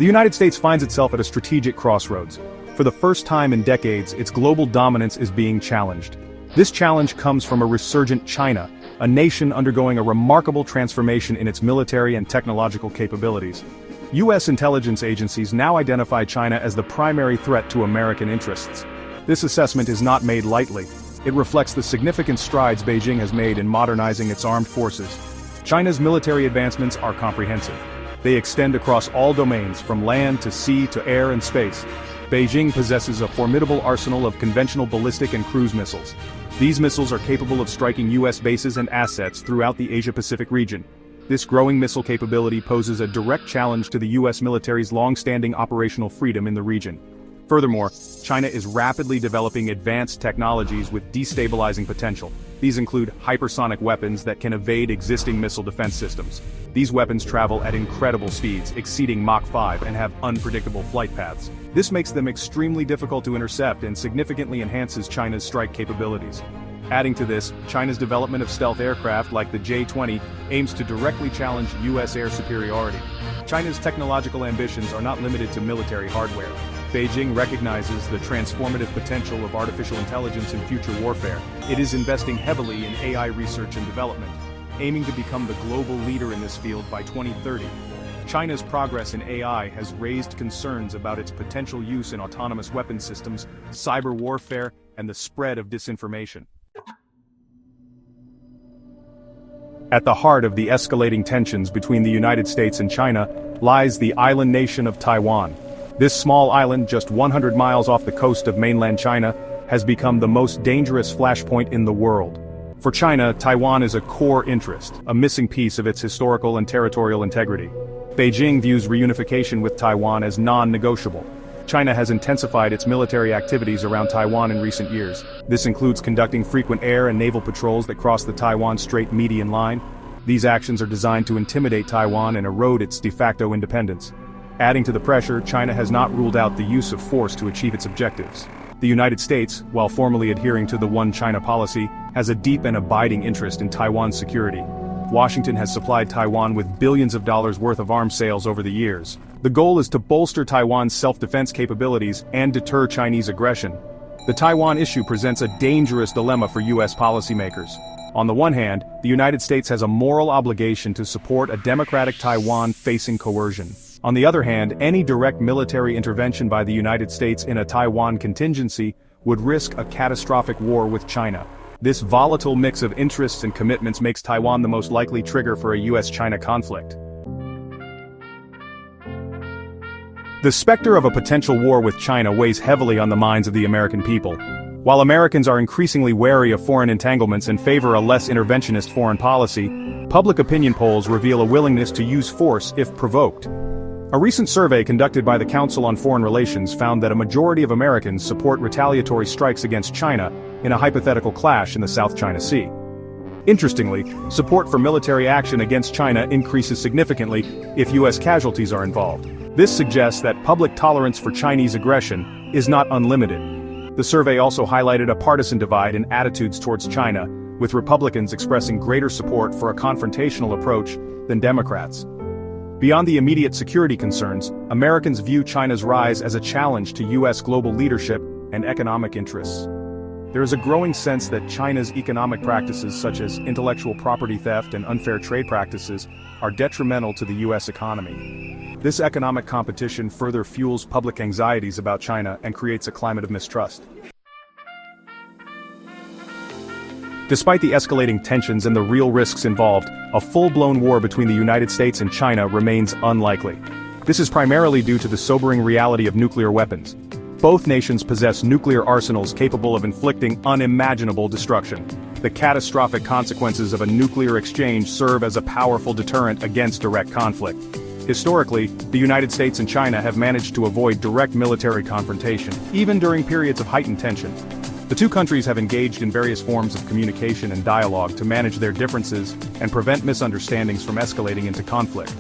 The United States finds itself at a strategic crossroads. For the first time in decades, its global dominance is being challenged. This challenge comes from a resurgent China, a nation undergoing a remarkable transformation in its military and technological capabilities. U.S. intelligence agencies now identify China as the primary threat to American interests. This assessment is not made lightly. It reflects the significant strides Beijing has made in modernizing its armed forces. China's military advancements are comprehensive. They extend across all domains, from land to sea to air and space. Beijing possesses a formidable arsenal of conventional ballistic and cruise missiles. These missiles are capable of striking U.S. bases and assets throughout the Asia-Pacific region. This growing missile capability poses a direct challenge to the U.S. military's long-standing operational freedom in the region. Furthermore, China is rapidly developing advanced technologies with destabilizing potential. These include hypersonic weapons that can evade existing missile defense systems. These weapons travel at incredible speeds, exceeding Mach 5, and have unpredictable flight paths. This makes them extremely difficult to intercept and significantly enhances China's strike capabilities. Adding to this, China's development of stealth aircraft like the J-20 aims to directly challenge U.S. air superiority. China's technological ambitions are not limited to military hardware. Beijing recognizes the transformative potential of artificial intelligence in future warfare. It is investing heavily in AI research and development, aiming to become the global leader in this field by 2030. China's progress in AI has raised concerns about its potential use in autonomous weapon systems, cyber warfare, and the spread of disinformation. At the heart of the escalating tensions between the United States and China lies the island nation of Taiwan. This small island, just 100 miles off the coast of mainland China, has become the most dangerous flashpoint in the world. For China, Taiwan is a core interest, a missing piece of its historical and territorial integrity. Beijing views reunification with Taiwan as non-negotiable. China has intensified its military activities around Taiwan in recent years. This includes conducting frequent air and naval patrols that cross the Taiwan Strait median line. These actions are designed to intimidate Taiwan and erode its de facto independence. Adding to the pressure, China has not ruled out the use of force to achieve its objectives. The United States, while formally adhering to the One China policy, has a deep and abiding interest in Taiwan's security. Washington has supplied Taiwan with billions of dollars worth of arms sales over the years. The goal is to bolster Taiwan's self-defense capabilities and deter Chinese aggression. The Taiwan issue presents a dangerous dilemma for U.S. policymakers. On the one hand, the United States has a moral obligation to support a democratic Taiwan facing coercion. On the other hand, any direct military intervention by the United States in a Taiwan contingency would risk a catastrophic war with China. This volatile mix of interests and commitments makes Taiwan the most likely trigger for a U.S.-China conflict. The specter of a potential war with China weighs heavily on the minds of the American people. While Americans are increasingly wary of foreign entanglements and favor a less interventionist foreign policy, public opinion polls reveal a willingness to use force if provoked. A recent survey conducted by the Council on Foreign Relations found that a majority of Americans support retaliatory strikes against China in a hypothetical clash in the South China Sea. Interestingly, support for military action against China increases significantly if U.S. casualties are involved. This suggests that public tolerance for Chinese aggression is not unlimited. The survey also highlighted a partisan divide in attitudes towards China, with Republicans expressing greater support for a confrontational approach than Democrats. Beyond the immediate security concerns, Americans view China's rise as a challenge to U.S. global leadership and economic interests. There is a growing sense that China's economic practices such as intellectual property theft and unfair trade practices are detrimental to the U.S. economy. This economic competition further fuels public anxieties about China and creates a climate of mistrust. Despite the escalating tensions and the real risks involved, a full-blown war between the United States and China remains unlikely. This is primarily due to the sobering reality of nuclear weapons. Both nations possess nuclear arsenals capable of inflicting unimaginable destruction. The catastrophic consequences of a nuclear exchange serve as a powerful deterrent against direct conflict. Historically, the United States and China have managed to avoid direct military confrontation, even during periods of heightened tension. The two countries have engaged in various forms of communication and dialogue to manage their differences and prevent misunderstandings from escalating into conflict.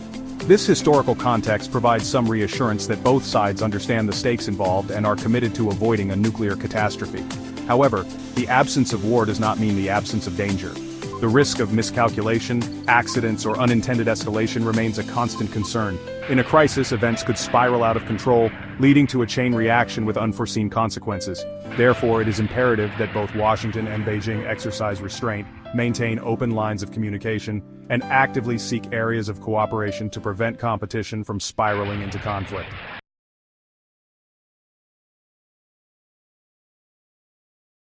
This historical context provides some reassurance that both sides understand the stakes involved and are committed to avoiding a nuclear catastrophe. However, the absence of war does not mean the absence of danger. The risk of miscalculation, accidents, or unintended escalation remains a constant concern. In a crisis, events could spiral out of control, leading to a chain reaction with unforeseen consequences. Therefore, it is imperative that both Washington and Beijing exercise restraint, maintain open lines of communication, and actively seek areas of cooperation to prevent competition from spiraling into conflict.